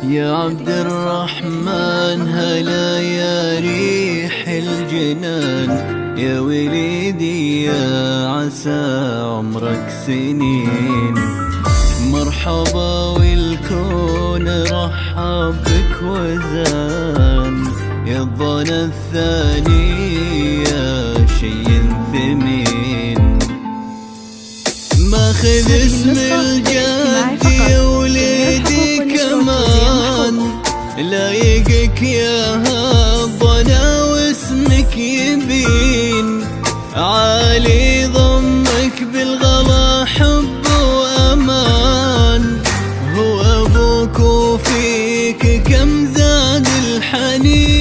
يا عبد الرحمن هلا يا ريح الجنان، يا وليدي يا عسى عمرك سنين. مرحبا والكون رحب بك وزان، يا الظنا الثاني يا شي ثمين. ماخذ اسم الجد يا وليدي كمان، لايقك يا هالظنا واسمك يبين. عالي ضمك بالغلا حب وامان، هو ابوك وفيك كم زاد الحنين.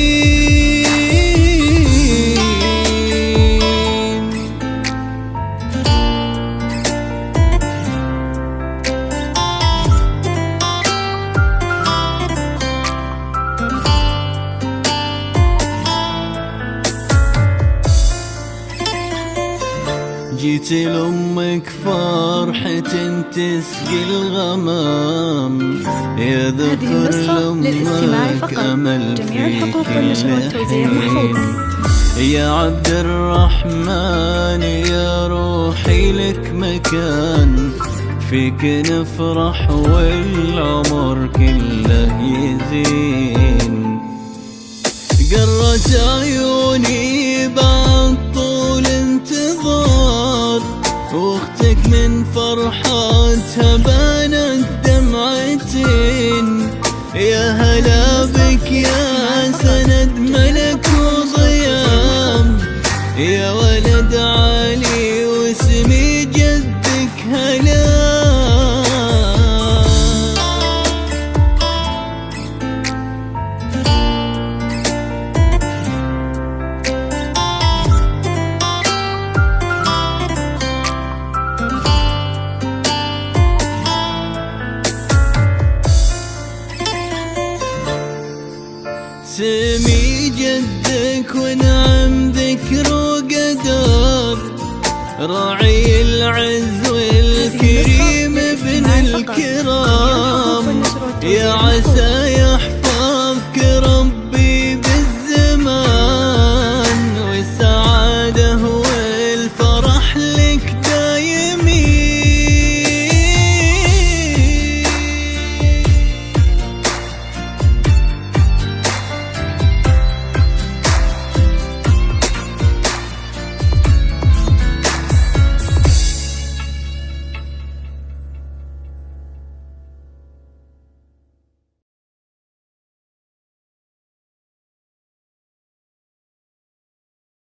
جيت لأمك فرحة تسقي الغمام، يا ذكر لأمك أمل فيك الحين. يا عبد الرحمن يا روحي لك مكان، فيك نفرح والعمر كله يزين. قرت عيوني بعد طول انتظار، واختك من فرحتها بانت دمعتين. يا هلا بك يا سند ملك وضيام، يا ولد علي واسمي جدك هلا. سمي جدك ونعم ذكر وقدر، راعي العز والكريم ابن الكرام. يا عسى